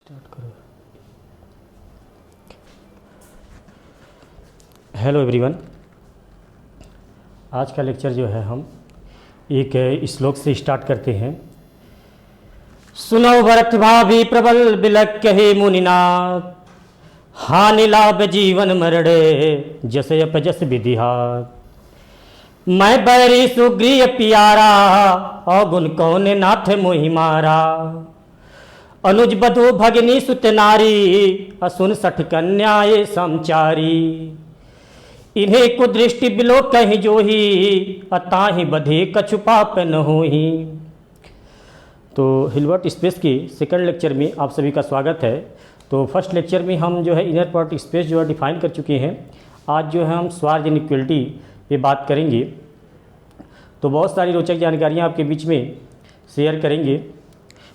Start करो। Hello everyone, आज का लेक्चर जो है हम एक श्लोक से स्टार्ट करते हैं। सुनो भरत भाभी प्रबल बिलक कहे मुनिनाथ, हानि लाभ जीवन मरड़े जस अपजस विधिहात। मैं बैरी सुग्रीव पियारा, अवगुण कौन नाथ मोहि मारा। अनुज बधु भगिनी सुत नारी, असुन सठ कन्या ये समचारी। इन्हें कुदृष्टि बिलो कहीं जोही, अताहि बधे कछु पाप न होही। तो हिल्बर्ट स्पेस के सेकंड लेक्चर में आप सभी का स्वागत है। तो फर्स्ट लेक्चर में हम जो है इनर प्रोडक्ट स्पेस जो है डिफाइन कर चुके हैं। आज जो है हम स्वार्थ इनइक्वलिटी पे बात करेंगे। तो बहुत सारी रोचक जानकारियाँ आपके बीच में शेयर करेंगे।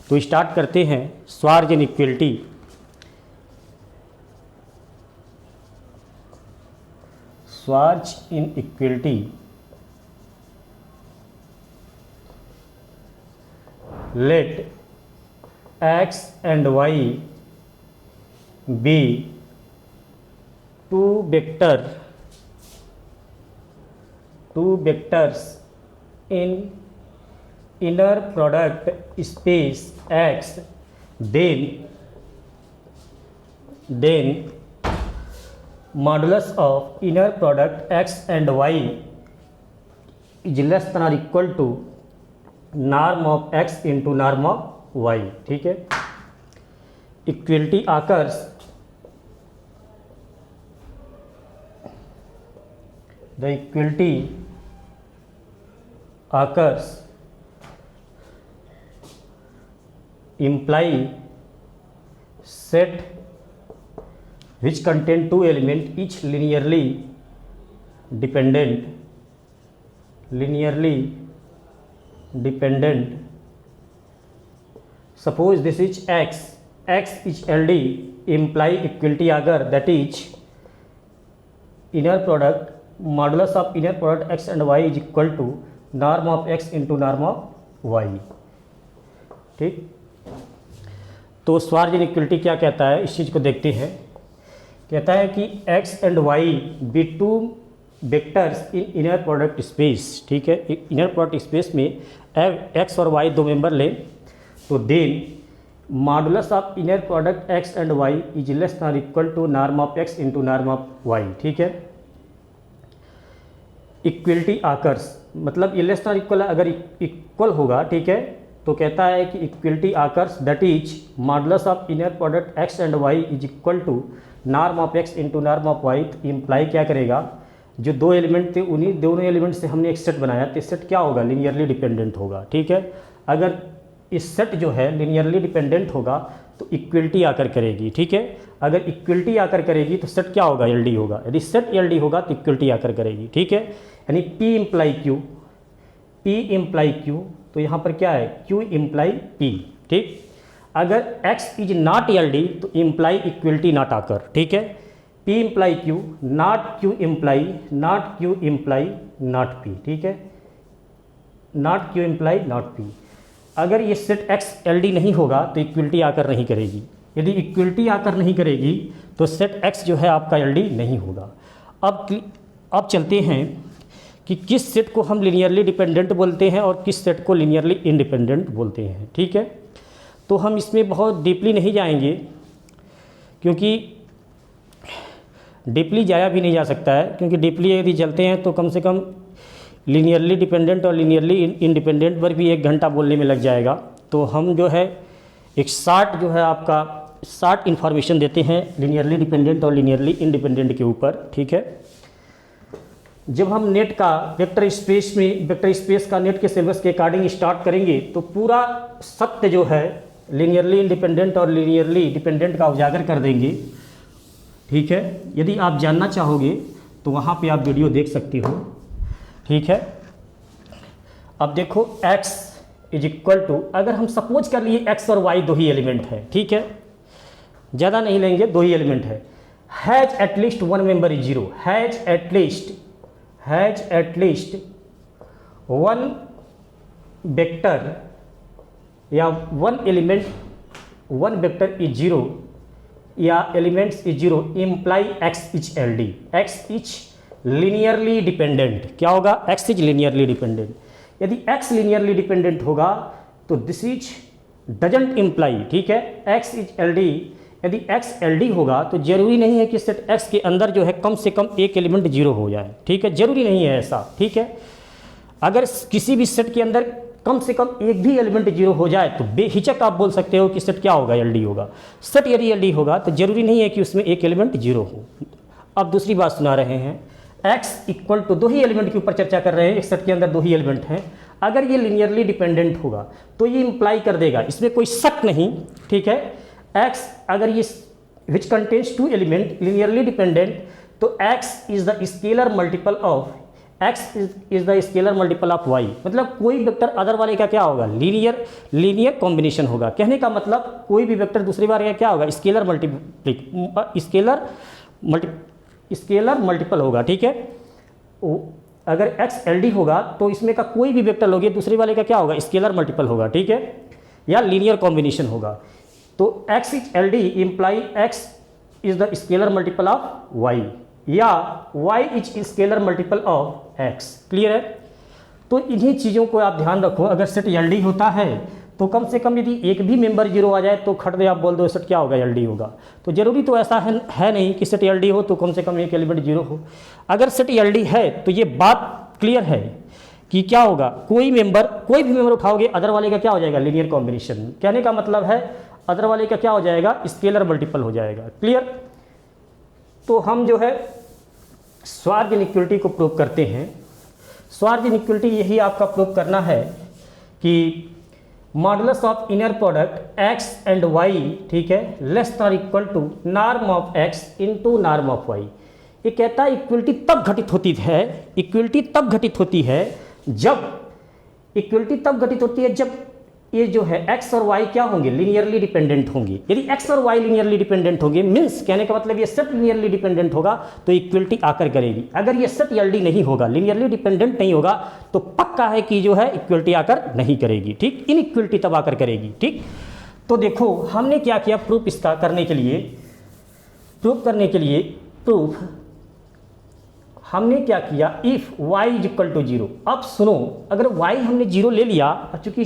तो स्टार्ट करते हैं। स्वार्थ इनइक्वलिटी। स्वार्थ inequality let x and y be two vectors in inner product space X, then modulus of inner product X and Y is less than or equal to norm of X into norm of Y। ठीक है। Equality occurs the equality occurs imply set which contain two elements each linearly dependent suppose this is x is LD imply equality agar, that is inner product modulus of inner product x and y is equal to norm of x into norm of y। ठीक। तो स्वार्थ inequality क्या कहता है, इस चीज़ को देखते हैं। कहता है कि x and y be two vectors in inner product space. ठीक है। इनर प्रोडक्ट स्पेस में x और y दो मेंबर लें तो then modulus of inner product x and y is less than equal to norm of x into norm of y। ठीक है। Equality occurs मतलब ये लेस देन इक्वल अगर इक्वल होगा, ठीक है, तो कहता है कि equality occurs that is modulus of inner product x and y is equal to norm of x into norm of y। Imply क्या करेगा, जो दो एलिमेंट थे उन्हीं दोनों एलिमेंट से हमने एक सेट बनाया, तो सेट क्या होगा, लीनियरली डिपेंडेंट होगा। ठीक है। अगर इस सेट जो है लीनियरली डिपेंडेंट होगा तो इक्वलिटी आकर करेगी। ठीक है। अगर इक्वलिटी आकर करेगी तो सेट क्या होगा, एलडी होगा। यदि सेट एलडी होगा तो इक्वलिटी आकर करेगी। ठीक है। यानी P इम्प्लाई Q, तो यहाँ पर क्या है, Q इम्प्लाई P। ठीक। अगर X इज नॉट एलडी तो इम्प्लाई इक्वलिटी नॉट आकर। ठीक है। P imply Q, not Q imply not P। ठीक है। Not Q imply not P। अगर ये सेट X LD नहीं होगा तो इक्वलिटी आकर नहीं करेगी। यदि इक्वलिटी आकर नहीं करेगी तो सेट X जो है आपका LD नहीं होगा। अब चलते हैं कि किस सेट को हम लीनियरली डिपेंडेंट बोलते हैं और किस सेट को लीनियरली इंडिपेंडेंट बोलते हैं। ठीक है। तो हम इसमें बहुत डीपली नहीं जाएंगे क्योंकि डीपली जाया भी नहीं जा सकता है, क्योंकि डीपली यदि चलते हैं तो कम से कम लीनियरली डिपेंडेंट और लीनियरली इंडिपेंडेंट पर भी 1 घंटा बोलने में लग जाएगा। तो हम जो है एक शार्ट जो है आपका शार्ट इन्फॉर्मेशन देते हैं लीनियरली डिपेंडेंट और लीनियरली इंडिपेंडेंट के ऊपर। ठीक है। जब हम नेट का वेक्टर स्पेस का नेट के सिलेबस के अकॉर्डिंग स्टार्ट करेंगे तो पूरा सत्य जो है लीनियरली इंडिपेंडेंट और लीनियरली डिपेंडेंट का उजागर कर देंगे। ठीक है। यदि आप जानना चाहोगे तो वहाँ पे आप वीडियो देख सकते हो। ठीक है। अब देखो x इज इक्वल टू, अगर हम सपोज कर लिए x और y दो ही एलिमेंट है, ठीक है, ज़्यादा नहीं लेंगे, दो ही एलिमेंट है। Has at least one member is zero, has at least one vector या one element one vector is zero या elements is zero imply x is L D, x is linearly dependent. क्या होगा? X is linearly dependent. यदि x linearly dependent होगा तो this is doesn't imply, ठीक है, x is L D. यदि x L D होगा तो जरूरी नहीं है कि सेट एक्स के अंदर जो है कम से कम एक एलिमेंट जीरो हो जाए, ठीक है, जरूरी नहीं है ऐसा, ठीक है। अगर किसी भी सेट के अंदर कम से कम एक भी एलिमेंट जीरो हो जाए तो बेहिचक आप बोल सकते हो कि सेट क्या होगा? एल डी होगा। सेट यदि एल डी होगा तो जरूरी नहीं है कि उसमें एक एलिमेंट जीरो हो। अब दूसरी बात सुना रहे हैं, एक्स इक्वल टू, दो ही एलिमेंट के ऊपर चर्चा कर रहे हैं, एक सेट के अंदर दो ही एलिमेंट हैं। अगर ये लीनियरली डिपेंडेंट होगा तो ये इंप्लाई कर देगा, इसमें कोई शक नहीं, ठीक है। एक्स अगर ये which contains two element linearly dependent तो x is the scalar multiple of, x is the scalar multiple of y. मतलब कोई वेक्टर अदर वाले का क्या होगा? लीनियर कॉम्बिनेशन होगा। कहने का मतलब कोई भी वेक्टर दूसरे वाले का क्या होगा? स्केलर मल्टीपल होगा, ठीक है। अगर एक्स एल डी होगा तो इसमें का कोई भी वेक्टर लोगे दूसरे वाले का क्या होगा? स्केलर मल्टीपल होगा, ठीक है, या लीनियर कॉम्बिनेशन होगा। तो x is L D imply x is the scalar multiple of y या y is scalar multiple of x। Clear है? तो इन्हीं चीज़ों को आप ध्यान रखो। अगर सेट एल डी होता है तो कम से कम यदि एक भी मेंबर जीरो आ जाए तो खट दे आप बोल दो सेट क्या होगा? एल डी होगा। तो जरूरी तो ऐसा है नहीं कि सेट एल डी हो तो कम से कम एक एलिमेंट जीरो हो। अगर सेट एल डी है तो ये बात क्लियर है कि क्या होगा? कोई भी मेंबर उठाओगे अदर वाले का क्या हो जाएगा? Linear combination. कहने का मतलब है अदर वाले का क्या हो जाएगा? स्केलर मल्टीपल हो जाएगा। क्लियर? तो हम जो है स्वार्ज इनइक्वलिटी को प्रूव करते हैं। स्वार्ज इनइक्वलिटी यही आपका प्रूव करना है कि modulus of inner product x and y, ठीक है, less than equal to norm of x into norm of y. ये कहता है इक्वलिटी तब घटित होती है, जब ये जो है x और y क्या होंगे? लीनियरली डिपेंडेंट होंगे। यदि x और y लीनियरली डिपेंडेंट होंगे मीन्स कहने का मतलब ये सेट लीनियरली डिपेंडेंट होगा तो इक्वलिटी आकर करेगी। अगर ये सेट एलडी नहीं होगा, लीनियरली डिपेंडेंट नहीं होगा तो पक्का है कि जो है इक्वलिटी आकर नहीं करेगी, ठीक, इनइक्वलिटी तब आकर करेगी, ठीक। तो देखो हमने क्या किया प्रूफ इसका करने के लिए, प्रूफ हमने क्या किया, if y is equal to zero. अब सुनो, अगर y हमने जीरो ले लिया, चूंकि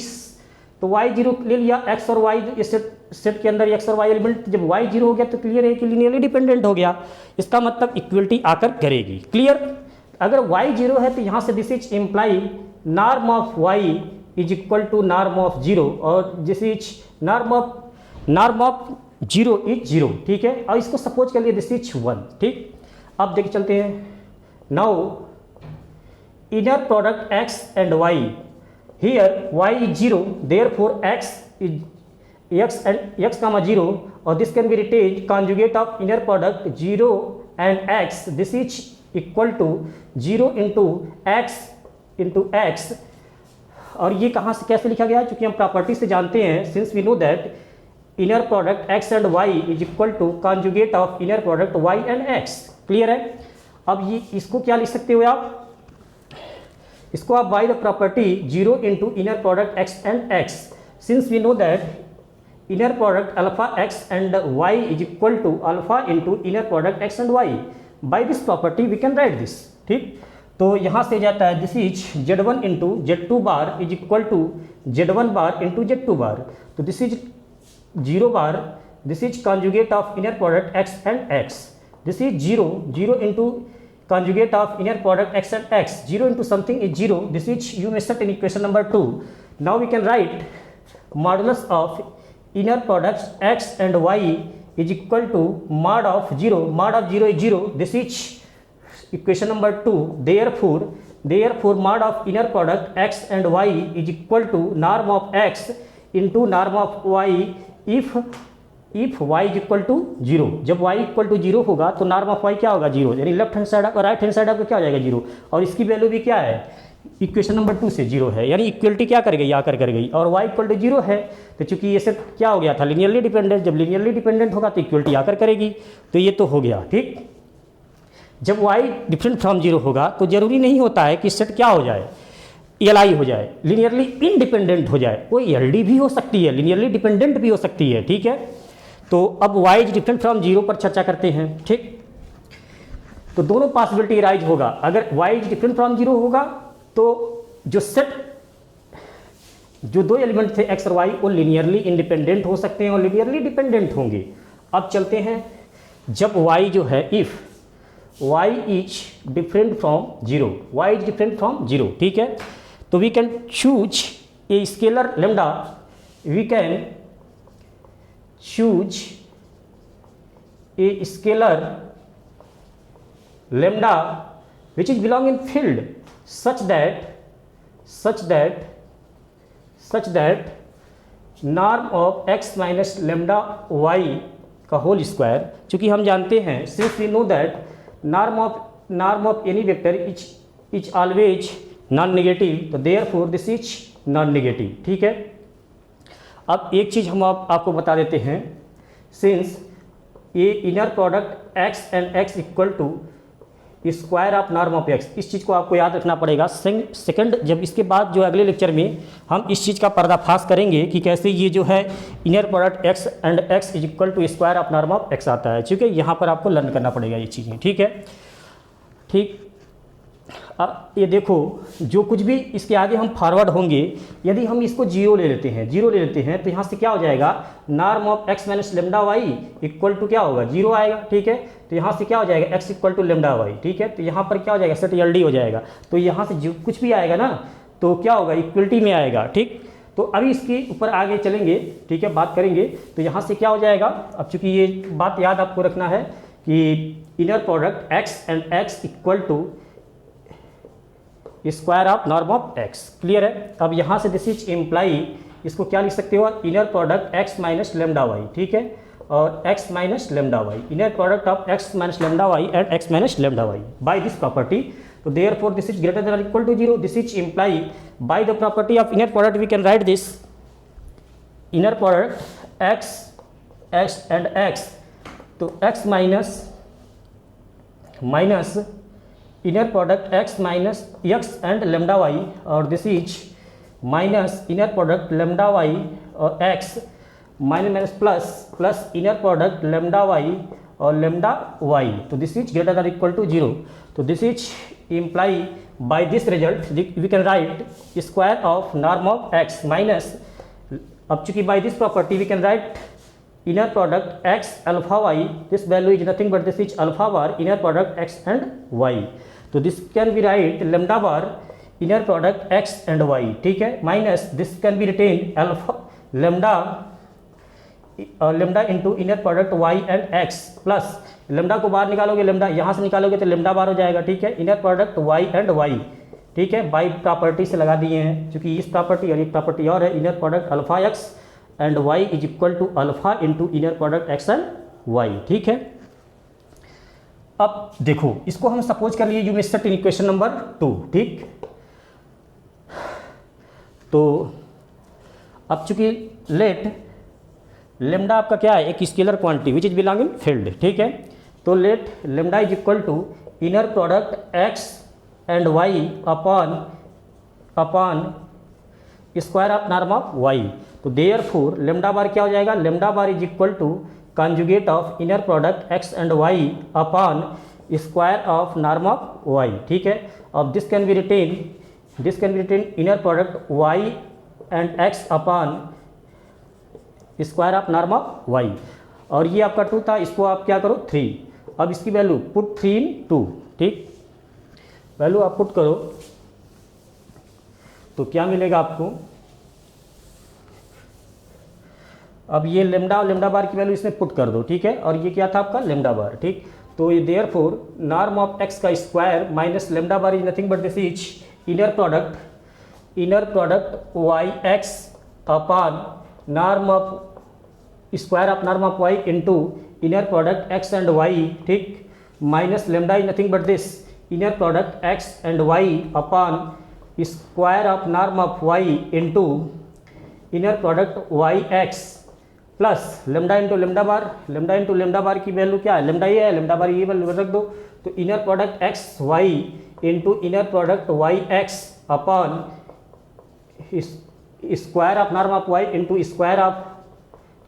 तो y जीरो ले लिया, x और y इस सेट के अंदर x और y एलिमेंट, जब y जीरो हो गया तो क्लियर है कि लीनियरली डिपेंडेंट हो गया। इसका मतलब इक्वलिटी आकर करेगी। क्लियर? अगर y जीरो है तो यहाँ से this is imply norm of y is equal to norm of zero, और this is norm of zero is zero, ठीक है। और इसको सपोज कर लिए दिस इज 1, ठीक। अब देख चलते हैं, now inner product x and y, here y is 0, therefore x comma 0, or this can be retained conjugate of inner product 0 and x, this is equal to 0 into x, और ये कहाँ से कैसे लिखा गया है? चूंकि हम प्रॉपर्टी से जानते हैं, since we know that inner product x and y is equal to conjugate of inner product y and x। Clear है? अब ये इसको क्या लिख सकते हो आप? इसको आप by the property 0 into inner product x and x, since we know that inner product alpha x and y is equal to alpha into inner product x and y। By this property we can write this, ठीक। तो यहाँ से जाता है this is z1 into z2 bar is equal to z1 bar into z2 bar. तो this is 0 bar, this is conjugate of inner product x and x, this is 0 into conjugate of inner product x and x, 0 into something is 0, this is you may set in equation number 2. Now we can write modulus of inner products x and y is equal to mod of 0 is 0, this is equation number 2. Therefore mod of inner product x and y is equal to norm of x into norm of y if y is equal to 0। जब y equal to 0 होगा तो norm of y क्या होगा? 0, यानी left hand side और right hand side आपका क्या हो जाएगा? 0, और इसकी वैल्यू भी क्या है? इक्वेशन नंबर 2 से 0 है, यानी इक्वलिटी क्या कर गई? आकर कर गई। और y इक्वल टू 0 है तो चूंकि ये सेट क्या हो गया था? Linearly dependent. जब लीनियरली डिपेंडेंट होगा तो इक्वलिटी आकर करेगी, तो ये तो हो गया, ठीक। जब y डिफरेंट फ्रॉम 0 होगा तो जरूरी नहीं होता है कि सेट क्या हो जाए, एल हो जाए, लीनियरली इंडिपेंडेंट हो जाए। कोई एल डी भी हो सकती है, लीनियरली डिपेंडेंट भी हो सकती है, ठीक है। तो अब y is different from zero पर चर्चा करते हैं, ठीक। तो दोनों पॉसिबिलिटी राइज होगा। अगर y is different from zero होगा तो जो सेट, जो दो एलिमेंट थे x और y, वो लीनियरली इंडिपेंडेंट हो सकते हैं और लीनियरली डिपेंडेंट होंगे। अब चलते हैं, जब y जो है, if y is different from zero, y is different from zero, ठीक है, तो we can choose a scalar lambda, we can choose a scalar lambda which is belong in field such that norm of x minus lambda y का whole square, चूंकि हम जानते हैं, since we know that norm of any vector is always non negative, तो therefore this is non negative, ठीक है। अब एक चीज़ हम आपको बता देते हैं, since a inner product x and x equal to square of norm of x, इस चीज़ को आपको याद रखना पड़ेगा। सेकंड, जब इसके बाद जो अगले लेक्चर में हम इस चीज़ का पर्दाफाश करेंगे कि कैसे ये जो है inner product x and x is equal to square of norm of x आता है, क्योंकि यहाँ पर आपको लर्न करना पड़ेगा ये चीज़ें, ठीक है, ठीक। ये देखो, जो कुछ भी इसके आगे हम फॉरवर्ड होंगे, यदि हम इसको जीरो ले लेते हैं, तो यहाँ से क्या हो जाएगा, norm of x minus lambda y equal to क्या होगा, जीरो आएगा, ठीक है। तो यहाँ से क्या हो जाएगा, x equal to lambda y, ठीक है। तो यहाँ पर क्या हो जाएगा, सेट एल डी हो जाएगा। तो यहाँ से जो कुछ भी आएगा ना, तो क्या होगा, इक्वलिटी में आएगा, ठीक। तो अभी इसके ऊपर आगे चलेंगे, ठीक है, बात करेंगे। तो यहाँ से क्या हो जाएगा, अब चूंकि ये बात याद आपको रखना है कि inner product x and x equal to square of norm of x, clear है। अब यहाँ से दिस इज इम्प्लाई, इसको क्या लिख सकते हो, inner product x minus lambda y, ठीक है, और x minus lambda y, inner product of x minus lambda y and x minus lambda y by this property. तो therefore this is greater than और equal to zero, this is imply by the property of inner product we can write this inner product x and x, तो x minus inner product x minus x and lambda y, और this is minus inner product lambda y और x minus plus inner product lambda y और lambda y, तो this is greater than equal to zero. तो this is imply by this result we can write square of norm of x minus, अब चूंकि by this property we can write inner product x alpha y, this value is nothing but this is alpha bar inner product x and y, तो this can be write lambda bar inner product x and y, ठीक है, minus this can be retained alpha lambda into inner product y and x, plus lambda को बाहर निकालोगे, lambda यहाँ से निकालोगे तो lambda बार हो जाएगा, ठीक है, inner product y and y, ठीक है, बाई प्रॉपर्टी से लगा दिए हैं, क्योंकि इस प्रॉपर्टी और एक प्रॉपर्टी और है, inner product alpha x and y is equal to alpha into inner product x and y, ठीक है। अब देखो, इसको हम सपोज कर लिए you may set in equation number 2, ठीक। तो अब चूंकि लेट लेमडा आपका क्या है, एक scalar quantity which is belong in field, ठीक है। तो let lambda is equal to inner product x and y upon square of norm of y, तो देयरफॉर लेमडा बार क्या हो जाएगा, lambda bar is equal to conjugate of inner product x and y upon square of norm of y, ठीक है। अब this can be written inner product y and x upon square of norm of y, और ये आपका 2 था, इसको आप क्या करो 3, अब इसकी वैल्यू पुट 3 इन 2, ठीक, वैल्यू आप पुट करो तो क्या मिलेगा आपको, अब ये लेमडा बार की वैल्यू इसमें पुट कर दो, ठीक है, और ये क्या था आपका लेमडा बार, ठीक। तो ये देयरफॉर नॉर्म ऑफ x का square minus lambda bar is nothing but this is inner product y x upon norm of square of norm of y into inner product x and y, ठीक, minus lambda is nothing but this inner product x and y upon square of norm of y into inner product y x plus lambda into lambda bar की value क्या है, lambda ये है, lambda बार ये value रख दो, तो inner product x y into inner product y x upon square of norm of y into square of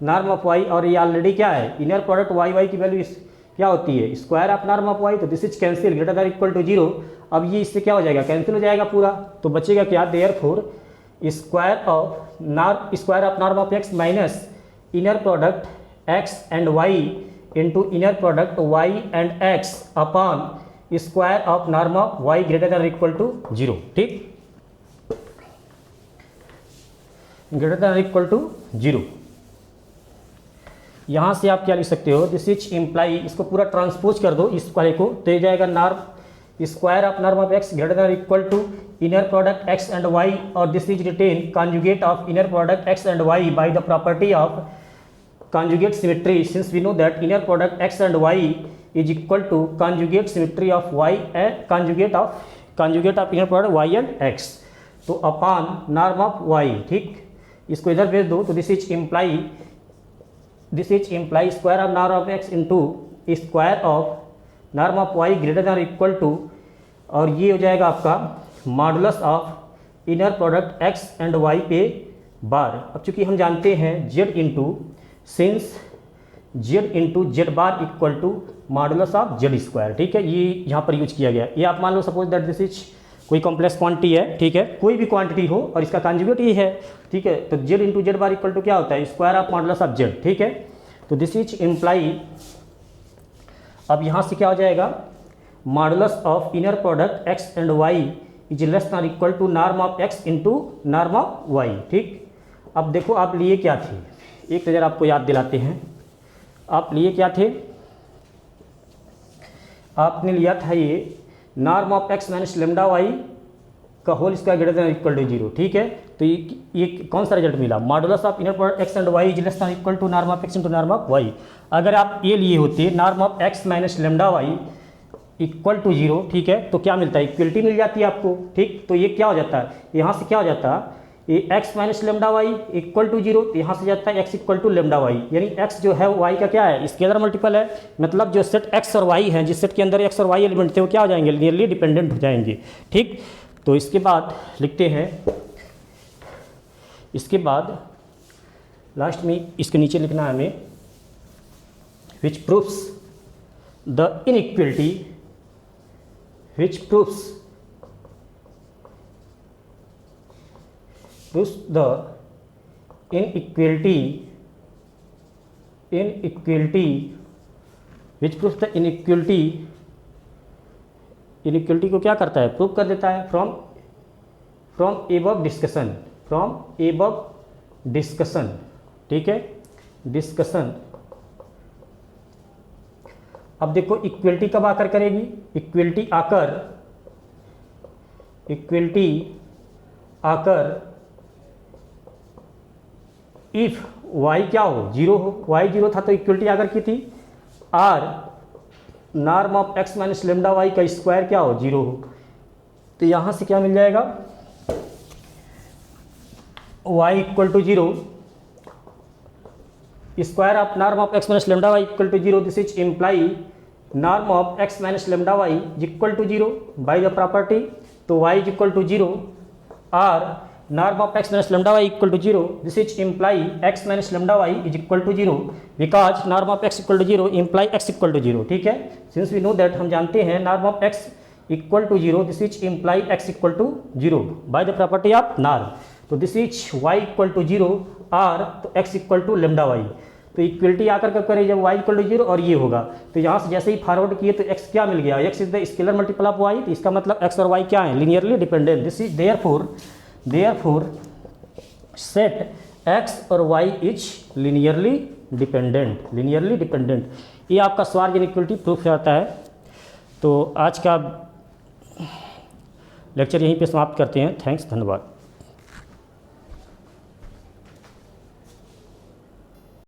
norm of y, और ये ऑलरेडी क्या है, इनर प्रोडक्ट वाई वाई की वैल्यू क्या होती है, square of norm of y, तो this is cancel greater than equal to 0। अब ये इससे क्या हो जाएगा, कैंसिल हो जाएगा पूरा, तो बचेगा क्या, therefore square of norm of x minus inner product x and y into inner product y and x upon square of norm of y greater than equal to 0। ठीक, ग्रेटर दैन इक्वल टू 0। यहाँ से आप क्या लिख सकते हो, this is imply, इसको पूरा ट्रांसपोज कर दो इस वाले को, तो ये जाएगा norm square of norm of x greater than equal to inner product x and y, और this is written conjugate of inner product x and y by the property of conjugate symmetry, since we know that inner product x and y is equal to conjugate symmetry of y and conjugate of inner product y and x, तो upon norm of y। ठीक, इसको इधर भेज दो, तो this is imply square of norm of x into square of norm of y greater than equal to, और ये हो जाएगा आपका modulus of inner product x and y पे बार। अब चूंकि हम जानते हैं z into since z into z bar equal to modulus of z square. ठीक है, ये यहाँ पर यूज किया गया। ये आप मान लो सपोज दैट दिस इज कोई कॉम्प्लेक्स क्वांटिटी है, ठीक है, कोई भी क्वांटिटी हो और इसका कॉन्जुगेट ये है, ठीक है, तो z into z bar equal to क्या होता है, square of modulus of z। ठीक है, तो दिस इज इम्प्लाई, अब यहाँ से क्या हो जाएगा, modulus of inner product x and y is less than equal to norm of x into norm of y। ठीक, अब देखो आप लिए क्या थे, एक नज़र आपको याद दिलाते हैं, आप लिए क्या थे, आपने लिया था ये norm of x minus lambda y का whole square greater than equal to 0। ठीक है, तो ये कौन सा रिजल्ट मिला, modulus of inner product x and y is less than equal to norm of x into norm of y. अगर आप ये लिए होते norm of x minus lambda y equal to 0, ठीक है, तो क्या मिलता है, इक्वलिटी मिल जाती है आपको। ठीक, तो ये क्या हो जाता है, यहाँ से क्या हो जाता है, ये x minus lambda y equal to 0, तो यहाँ से जाता है x equal to lambda y, यानी x जो है y का क्या है, स्केलर मल्टीपल है, मतलब जो सेट x और y है, जिस सेट के अंदर x और y एलिमेंट थे वो क्या हो जाएंगे, लिनियरली डिपेंडेंट हो जाएंगे। ठीक, तो इसके बाद लिखते हैं, इसके बाद लास्ट में इसके नीचे लिखना है हमें, which proofs the inequality, which proofs the inequality which proves the inequality को क्या करता है, प्रूव कर देता है, from above discussion। ठीक है, डिस्कशन। अब देखो इक्वलिटी कब आकर करेगी, इक्वलिटी आकर इफ y क्या हो, 0 हो, y 0 था तो इक्वलिटी आकर की थी, और norm of x minus lambda y का स्क्वायर क्या हो, 0 हो, तो यहाँ से क्या मिल जाएगा, y equal to 0, square of norm of x minus lambda y equal to 0, this is imply norm of x minus lambda y equal to 0 by the property, तो y इज इक्वल टू 0, और norm of x minus lambda y equal to 0, this is imply x minus lambda y is equal to 0 because norm of x equal to 0 imply x equal to 0। ठीक है, since we know that, हम जानते हैं norm of x equal to 0, this is imply x equal to 0 by the property of norm, तो this is y equal to 0 और तो x equal to lambda y, तो equality आकर कब करें, जब y इक्वल टू 0 और ये होगा, तो यहाँ से जैसे ही फॉरवर्ड किए तो x क्या मिल गया, x is the scalar multiple of y, तो इसका मतलब x और y क्या है, linearly dependent. This is therefore set x और y इज लीनियरली डिपेंडेंट। ये आपका स्वार्ग इनइक्वलिटी प्रूफ रहता है। तो आज का लेक्चर यहीं पे समाप्त करते हैं। थैंक्स, धन्यवाद।